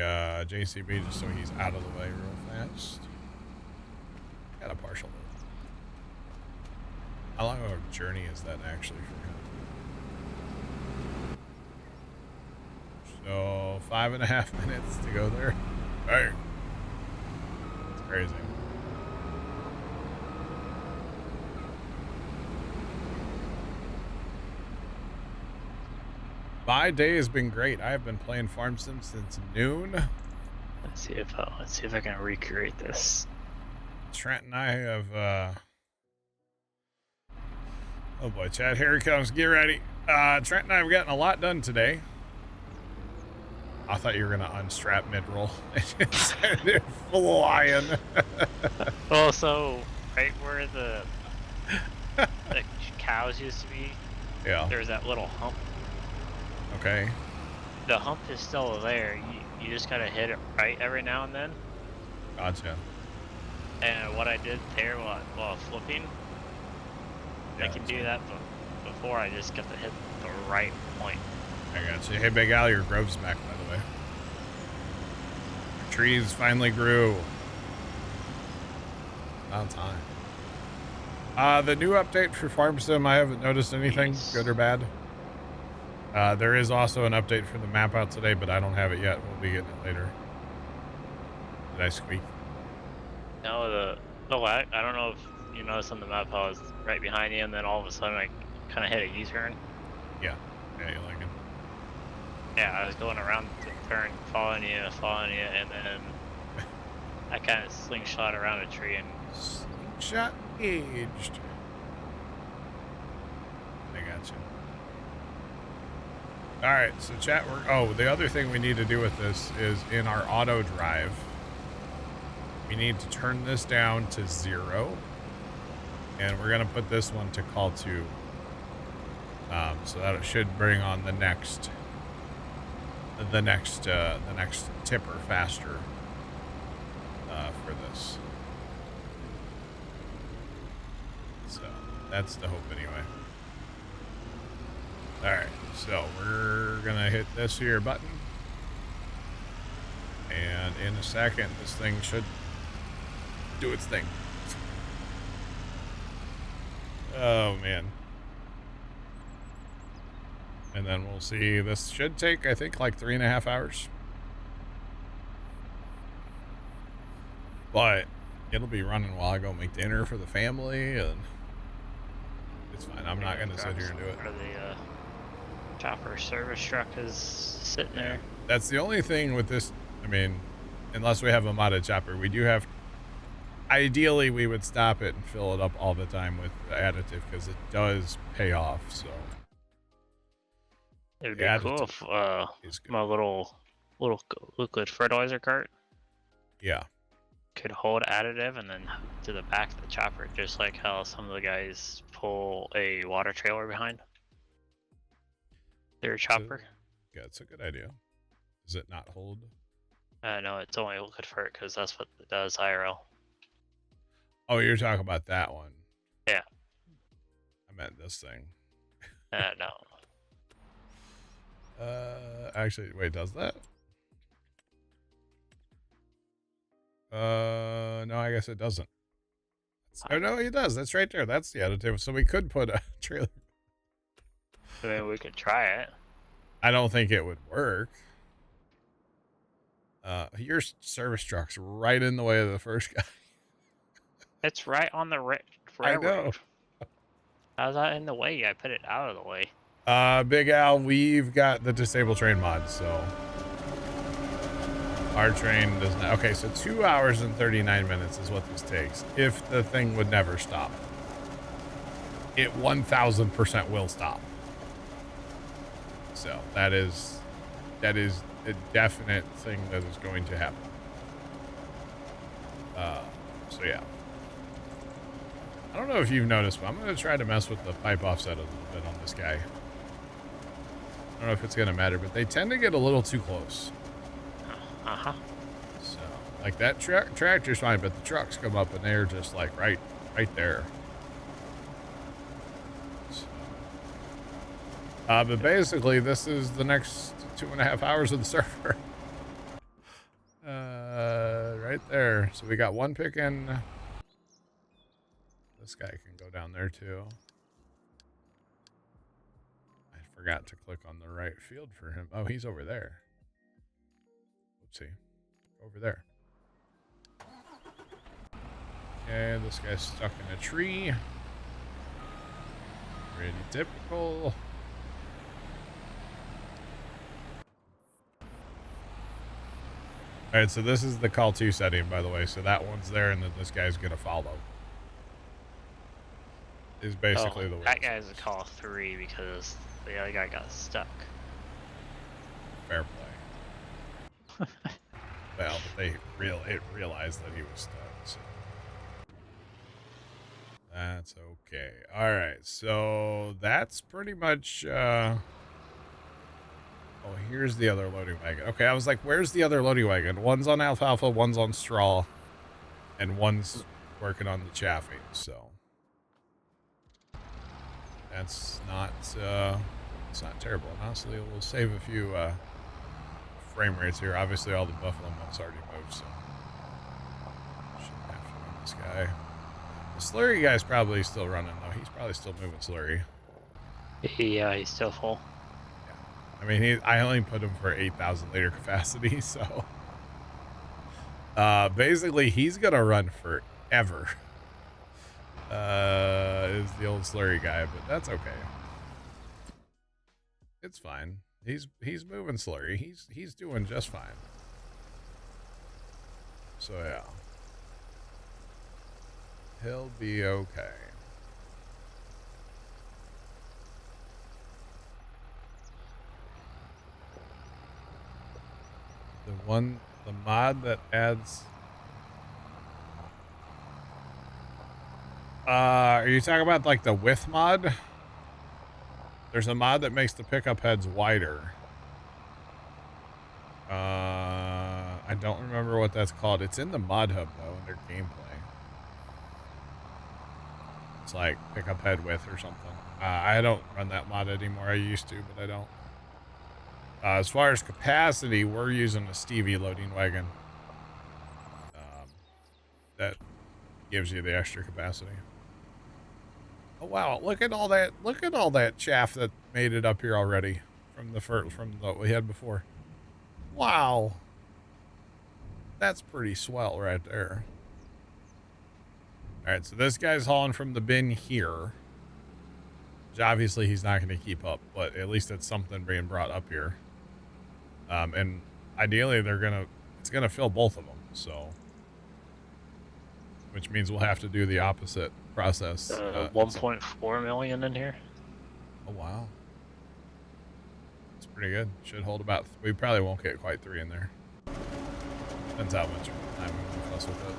JCB just so he's out of the way real fast. Got a partial load. How long of a journey is that actually for him? So 5.5 minutes to go there. Hey, it's crazy. My day has been great. I have been playing Farm Sim since noon. Let's see if I can recreate this. Trent and I have oh boy, Chad, here he comes. Get ready. Trent and I have gotten a lot done today. I thought you were gonna unstrap mid-roll and send it flying. Well, so right where the cows used to be, Yeah. there's that little hump. Okay. The hump is still there. You just gotta hit it right every now and then. Gotcha. And what I did there while flipping, Yeah, I can do that before. I just got to hit the right point. I got you. Hey, Big Al, your grove's back, by the way. Your trees finally grew. About time. The new update for Farm Sim, I haven't noticed anything, good or bad. There is also an update for the map out today, but I don't have it yet. We'll be getting it later. Did I squeak? No, I don't know if you noticed on the map I was right behind you, and then all of a sudden I kind of hit a U-turn. Yeah. Yeah, you like it? Yeah, I was going around the turn, following you, and then I kind of slingshot around a tree and... Slingshot engaged. I got you. Alright, so chat, the other thing we need to do with this is in our auto drive, we need to turn this down to 0. And we're going to put this one to call 2. So that it should bring on the next tipper faster for this. So that's the hope anyway. Alright, so we're gonna hit this here button. And in a second, this thing should do its thing. Oh man. And then we'll see. This should take, I think, like 3.5 hours. But it'll be running while I go make dinner for the family, and it's fine. I'm not gonna sit here and do it. Or the chopper service truck is sitting there. That's the only thing with this. I mean, unless we have a modded chopper, we do have. ideally we would stop it and fill it up all the time with the additive because it does pay off. So It would the be additive cool if is good. my little liquid fertilizer cart Yeah. could hold additive and then to the back of the chopper, just like how some of the guys pull a water trailer behind their chopper. Yeah, it's a good idea. Does it not hold? No, it's only liquid fert because that's what it does IRL. Oh, you're talking about that one. Yeah. I meant this thing. No. Actually, wait, does that? No, I guess it doesn't. Oh, no, it does. That's right there. That's the additive. So we could put a trailer. I mean, we could try it. I don't think it would work. Your service truck's right in the way of the first guy. It's right on the railroad. I know. How's that in the way? I put it out of the way. Big Al, we've got the disable train mod, so our train does not. Okay, so 2 hours and 39 minutes is what this takes. If the thing would never stop, it 1000% will stop. So that is a definite thing that is going to happen. So yeah. I don't know if you've noticed, but I'm going to try to mess with the pipe offset a little bit on this guy. I don't know if it's going to matter, but they tend to get a little too close. Uh-huh. So, like that tractor's fine, but the trucks come up and they're just like right there. So, but basically, this is the next 2.5 hours of the server. Right there. So we got one pick in. This guy can go down there too. I forgot to click on the right field for him. Oh, he's over there. Oopsie. Over there. Okay, this guy's stuck in a tree. Pretty typical. Alright, so this is the call 2 setting, by the way. So that one's there, and then this guy's gonna follow. Is basically the way. That guy's a call 3 because the other guy got stuck. Fair play. Well, but they realized that he was stuck, so that's okay. All right, so that's pretty much. Oh, here's the other loading wagon. Okay, I was like, where's the other loading wagon? One's on alfalfa, one's on straw, and one's working on the chaffing. So that's not it's not terrible. And honestly, we'll save a few frame rates here. Obviously, all the buffalo milk's already moved, so shouldn't have to run this guy. The slurry guy's probably still running though. He's probably still moving slurry. Yeah, he's still full. I mean, I only put him for 8,000 liter capacity, so basically he's gonna run forever. Is the old slurry guy, but that's okay. It's fine. He's moving slurry. He's doing just fine. So yeah, he'll be okay. The mod that adds. Are you talking about like the width mod? There's a mod that makes the pickup heads wider. I don't remember what that's called. It's in the mod hub though, under gameplay. It's like pickup head width or something. I don't run that mod anymore. I used to, but I don't. As far as capacity, we're using a Stevie loading wagon. That gives you the extra capacity. Oh wow! Look at all that! Look at all that chaff that made it up here already from what we had before. Wow, that's pretty swell right there. All right, so this guy's hauling from the bin here, which obviously he's not going to keep up, but at least it's something being brought up here. And ideally, it's gonna fill both of them. So which means we'll have to do the opposite process. 1.4 million in here. Oh wow, that's pretty good. Should hold about. We probably won't get quite 3 in there. Depends how much time we want to fuss with it.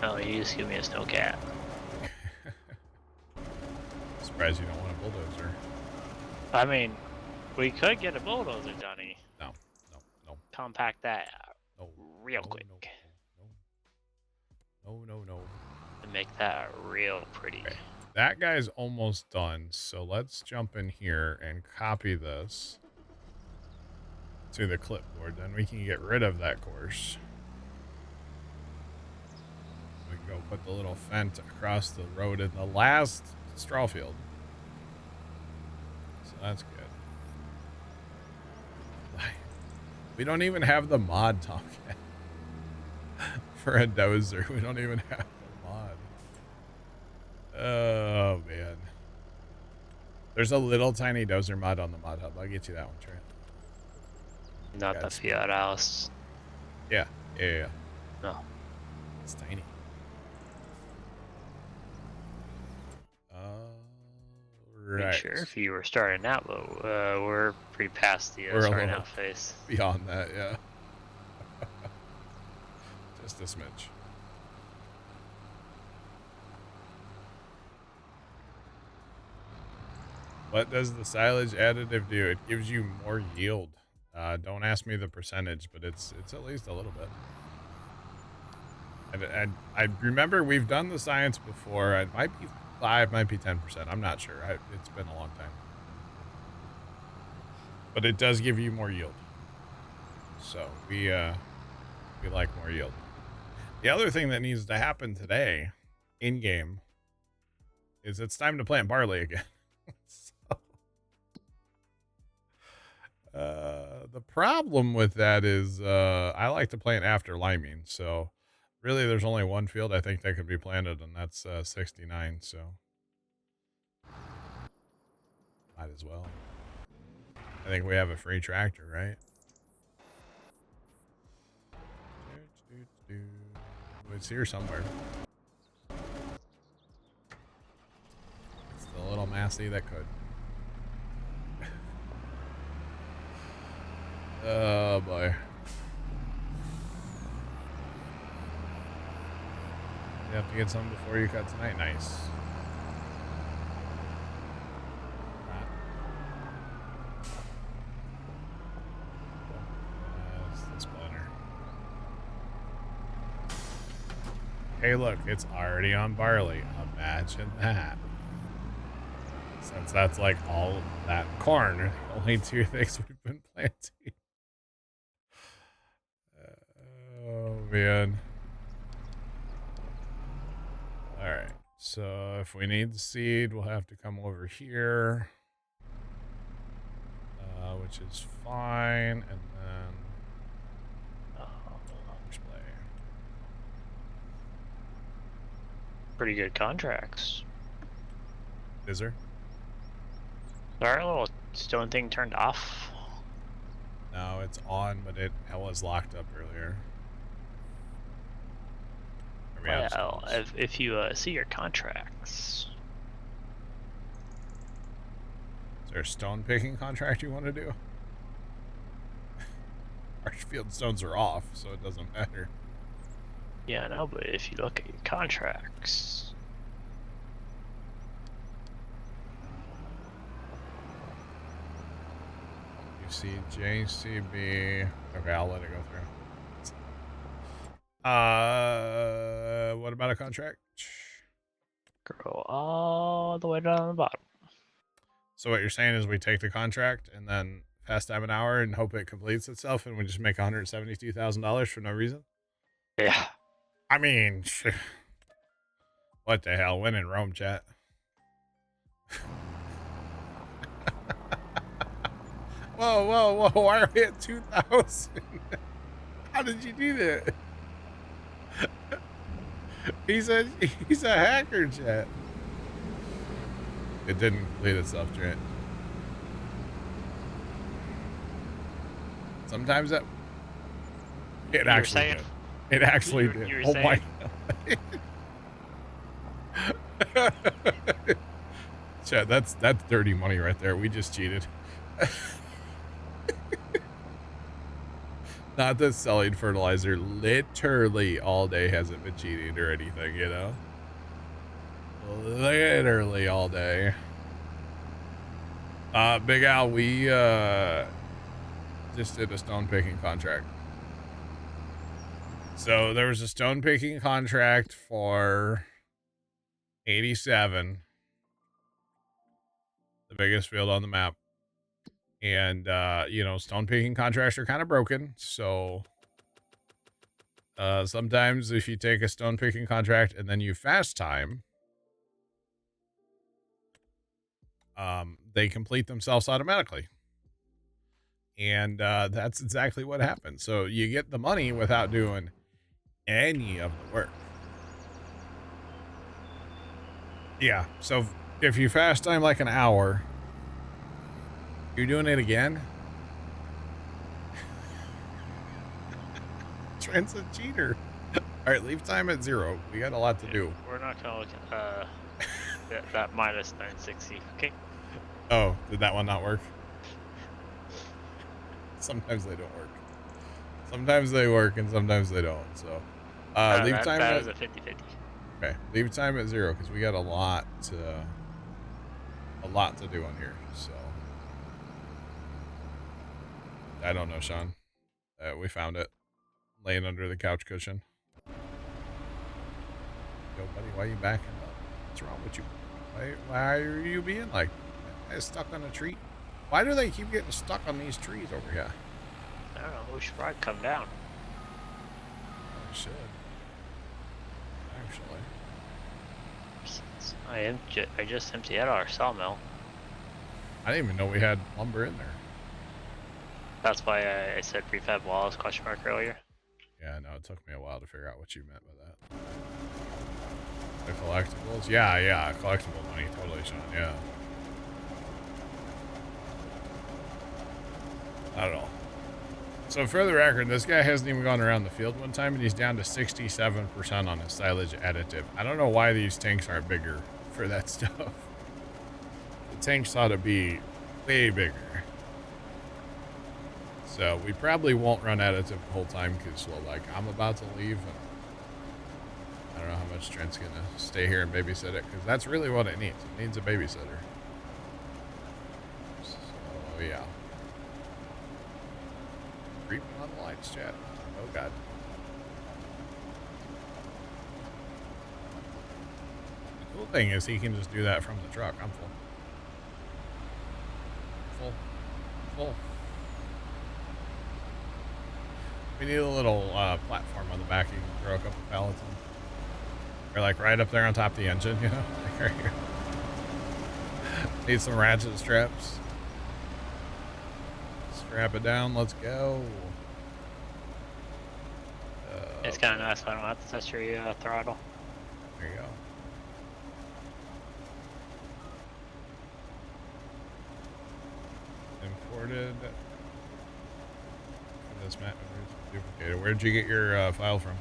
Oh, you just give me a snowcat. Surprised you don't want a bulldozer. I mean, we could get a bulldozer, Johnny. No. Compact that real No, quick. No. And make that real pretty. Okay. That guy's almost done, so let's jump in here and copy this to the clipboard. Then we can get rid of that course. We can go put the little fence across the road in the last straw field. So that's good. We don't even have the mod talk yet. For a dozer. We don't even have the mod. Oh, man. There's a little tiny dozer mod on the mod hub. I'll get you that one, Trent. Not Yeah, the Fiat House. Yeah. No. It's tiny. Right. Sure, if you were starting out, but we're pretty past the We're a starting little out phase. Beyond that, yeah. Just a smidge. What does the silage additive do? It gives you more yield. Don't ask me the percentage, but it's at least a little bit. And I remember we've done the science before. It might be 5, might be 10%. I'm not sure. It's been a long time. But it does give you more yield. So we like more yield. The other thing that needs to happen today, in game, is it's time to plant barley again. The problem with that is I like to plant after liming, so really there's only one field I think that could be planted, and that's 69, so might as well. I think we have a free tractor, right? It's here somewhere. It's the little Massey that could. Oh boy. You have to get some before you cut tonight. Nice. That's the splinter. Hey look, it's already on barley. Imagine that. Since that's like all that corn, the only 2 things we've been planting. Oh man. Alright, so if we need the seed, we'll have to come over here. Which is fine, and then display. Pretty good contracts. Is there? Is our little stone thing turned off? No, it's on, but it was locked up earlier. Well, if you see your contracts. Is there a stone picking contract you want to do? Archfield stones are off, so it doesn't matter. Yeah, I know, but if you look at your contracts. You see JCB. Okay, I'll let it go through. What about a contract? Go all the way down to the bottom. So what you're saying is we take the contract and then fast time an hour and hope it completes itself, and we just make $172,000 for no reason? Yeah. I mean, what the hell? When in Rome, chat. Whoa. Why are we at 2,000? How did you do that? He's a hacker, chat. It didn't complete itself, Trent. Sometimes it actually did. It actually You did. were Oh my god. Chad, that's dirty money right there. We just cheated. Not that selling fertilizer literally all day hasn't been cheating or anything, you know? Literally all day. Big Al, we just did a stone picking contract. So there was a stone picking contract for 87, the biggest field on the map. And you know, stone picking contracts are kind of broken, so sometimes if you take a stone picking contract and then you fast time, they complete themselves automatically. And that's exactly what happened. So you get the money without doing any of the work. Yeah, so if you fast time like an hour, you're doing it again? Trent's a cheater. All right, leave time at 0. We got a lot to do. We're not gonna look at that minus 960. Okay. Oh, did that one not work? Sometimes they don't work. Sometimes they work and sometimes they don't. So, leave time that at is a 50-50. Okay, leave time at 0 because we got a lot to do on here. So, I don't know, Sean. We found it laying under the couch cushion. Yo, buddy, why are you backing up? What's wrong with you? Why are you being like stuck on a tree? Why do they keep getting stuck on these trees over here? I don't know. We should probably come down. We should. Actually. I just emptied out our sawmill. I didn't even know we had lumber in there. That's why I said prefab walls question mark earlier. Yeah, no, it took me a while to figure out what you meant by that. The collectibles? Yeah, collectible money, totally, Sean, yeah. Not at all. So for the record, this guy hasn't even gone around the field one time, and he's down to 67% on his silage additive. I don't know why these tanks aren't bigger for that stuff. The tanks ought to be way bigger. So we probably won't run additive the whole time because, well, like, I'm about to leave, and I don't know how much Trent's going to stay here and babysit it, because that's really what it needs. It needs a babysitter. So, yeah. Creeping on the lights, chat. Oh, God. The cool thing is he can just do that from the truck. I'm full. Full. We need a little platform on the back you can throw a couple pallets on. Or like right up there on top of the engine, you know? Like right here. Need some ratchet straps. Strap it down, let's go. It's kind of nice. I don't have to touch your throttle. There you go. Imported. This map duplicated. Where'd you get your file from?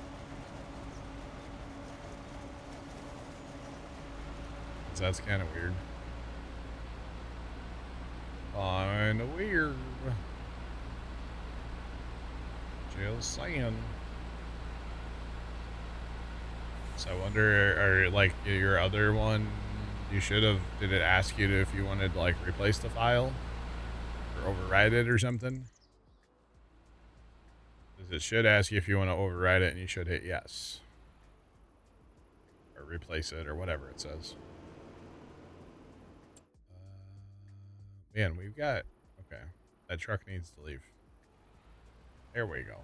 That's kind of weird. Kinda weird. Just saying. So I wonder, or like your other one, you should have, did it ask you to, if you wanted to like replace the file or override it or something? Because it should ask you if you want to override it, and you should hit yes. Or replace it or whatever it says. Man, we've got, okay, that truck needs to leave. There we go.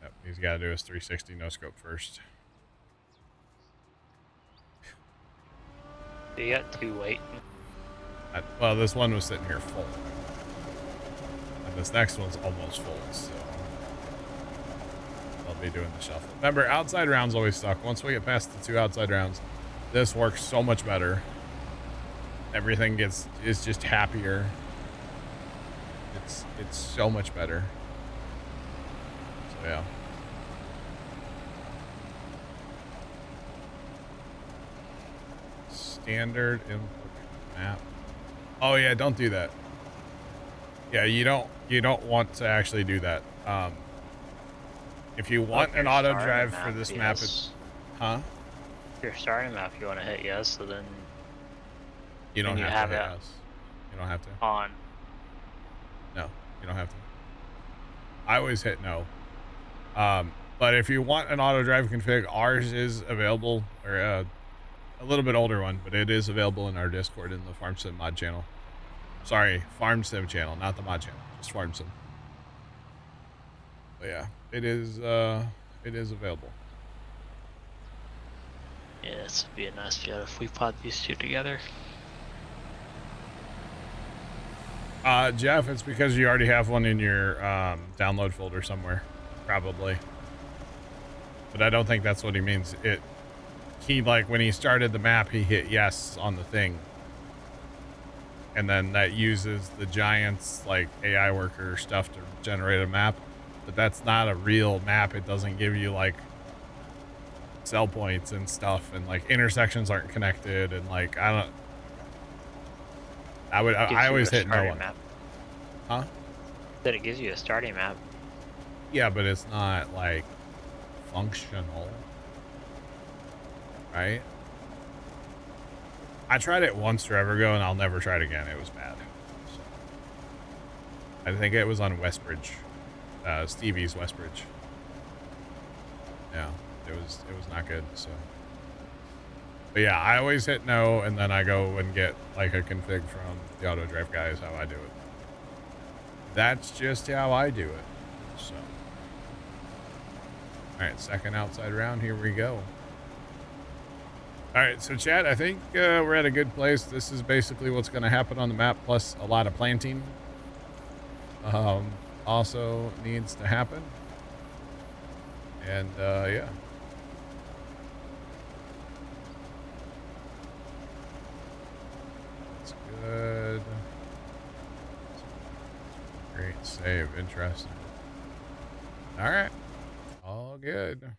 Yep, he's got to do his 360 no scope first. You got two waiting. Well, this one was sitting here full. And this next one's almost full, so I'll be doing the shuffle. Remember, outside rounds always suck. Once we get past the 2 outside rounds, this works so much better. Everything is just happier. It's so much better. Yeah. Standard input map. Oh yeah, don't do that. Yeah, you don't want to actually do that. If you want an auto drive for this map, it's huh? Your starting map, you want to hit yes, so then You don't you have to have hit it yes. You don't have to. on. No, you don't have to. I always hit no. But if you want an auto drive config, ours is available, or a little bit older one, but it is available in our Discord in the Farm Sim mod channel. Sorry, Farm Sim channel, not the mod channel, just Farm Sim. But yeah, it is available. Yeah, this would be a nice jet if we pod these two together. Jeff, it's because you already have one in your download folder somewhere, probably. But I don't think that's what he means. He, like, when he started the map, he hit yes on the thing. And then that uses the Giants, like, AI worker stuff to generate a map. But that's not a real map. It doesn't give you, like, sell points and stuff. And, like, intersections aren't connected. And, like, I always hit no on map. Huh? That it gives you a starting map. Yeah, but it's not, like, functional. Right? I tried it once forever ago, and I'll never try it again. It was bad. So, I think it was on Westbridge. Stevie's Westbridge. Yeah, it was not good, so. But yeah, I always hit no, and then I go and get, like, a config from the auto drive guy is how I do it. That's just how I do it, so. Alright, second outside round, here we go. Alright, so chat, I think we're at a good place. This is basically what's going to happen on the map, plus a lot of planting. Also needs to happen. And, yeah. That's good. Great save, interesting. Alright. All good.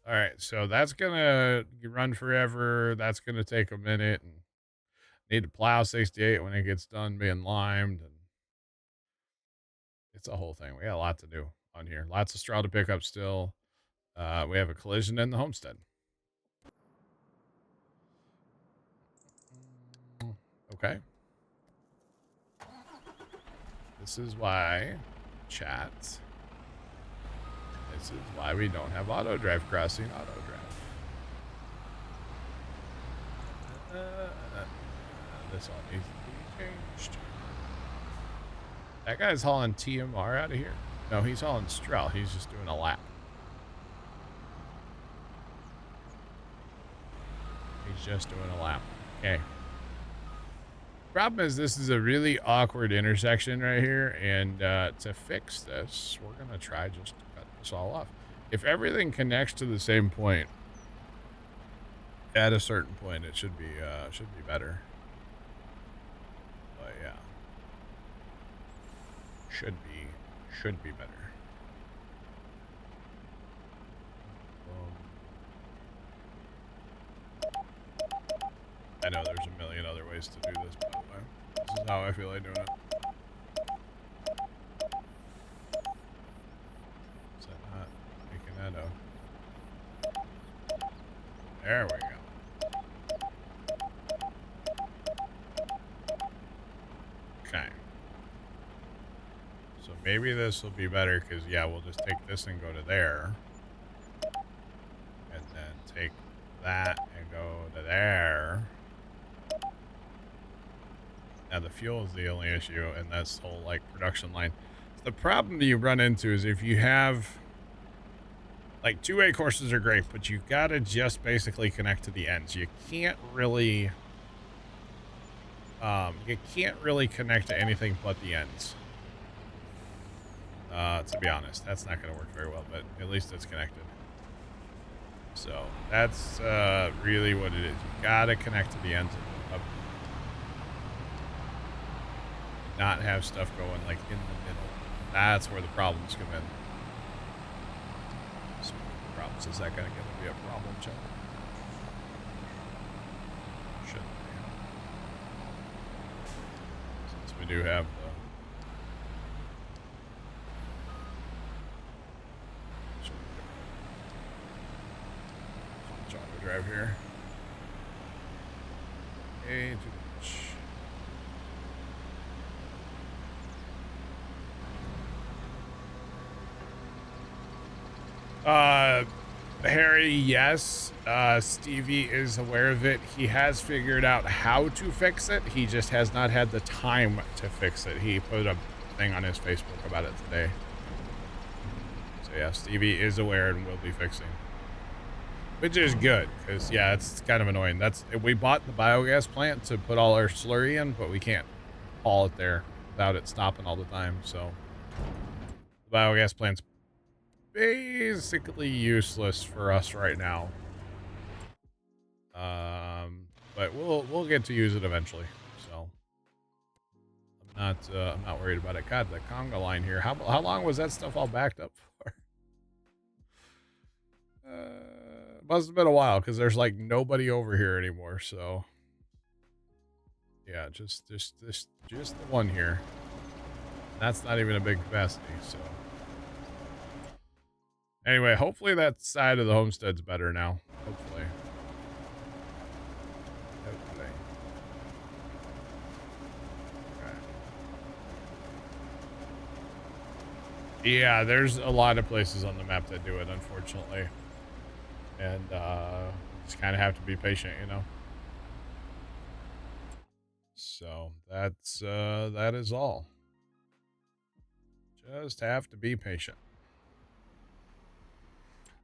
All right, so that's gonna run forever. That's gonna take a minute, and need to plow 68 when it gets done being limed, and it's a whole thing. We got a lot to do on here. Lots of straw to pick up still. We have a collision in the homestead. Okay. This is why, chat. This is why we don't have auto drive crossing auto drive. This all needs to be changed. That guy's hauling TMR out of here. No, he's hauling Strel. He's just doing a lap. He's just doing a lap. Okay. Problem is, this is a really awkward intersection right here, and to fix this, we're gonna try just to cut this all off. If everything connects to the same point, at a certain point, it should be better. But yeah, should be better. I know there's a million other ways to do this, by the way. This is how I feel like doing it. Is that not making that up? There we go. Okay. So maybe this will be better, because, yeah, we'll just take this and go to there. And then take that and go to there. Now the fuel is the only issue, and that's the whole, like, production line. The problem that you run into is if you have, like, two-way courses are great, but you gotta just basically connect to the ends. You can't really connect to anything but the ends. To be honest, that's not gonna work very well, but at least it's connected. So that's really what it is. You gotta connect to the ends of not have stuff going, like, in the middle. That's where the problems come in. problems. Is that going to be a problem, Chuck? Shouldn't be. Since we do have the auto drive here. Okay, too much. Harry, yes. Stevie is aware of it. He has figured out how to fix it. He just has not had the time to fix it. He put a thing on his Facebook about it today. So yeah, Stevie is aware and will be fixing. Which is good, because yeah, it's kind of annoying. We bought the biogas plant to put all our slurry in, but we can't haul it there without it stopping all the time, so the biogas plant's basically useless for us right now. But we'll get to use it eventually. So I'm not worried about it. God, the conga line here. How long was that stuff all backed up for? Must have been a while because there's like nobody over here anymore. So yeah, just the one here. That's not even a big capacity. So. Anyway, hopefully that side of the homestead's better now. Hopefully. Okay. Yeah, there's a lot of places on the map that do it, unfortunately. And just kind of have to be patient, you know. So that is all. Just have to be patient.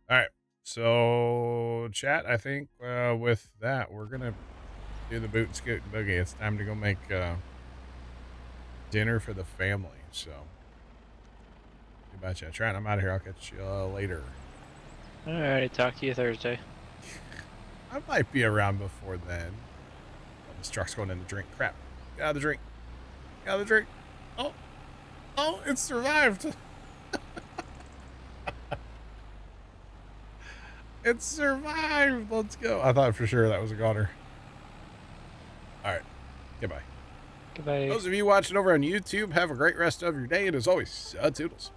All right, so chat, I think with that, we're going to do the boot, scoot, and boogie. It's time to go make dinner for the family, so. You betcha. Trent, I'm out of here. I'll catch you later. Alright, talk to you Thursday. I might be around before then. Oh, this truck's going in the drink. Crap. Get out of the drink. Get out of the drink. Oh, it survived. It survived. Let's go. I thought for sure that was a goner. All right. Goodbye. Goodbye. Those of you watching over on YouTube, have a great rest of your day. And as always, toodles.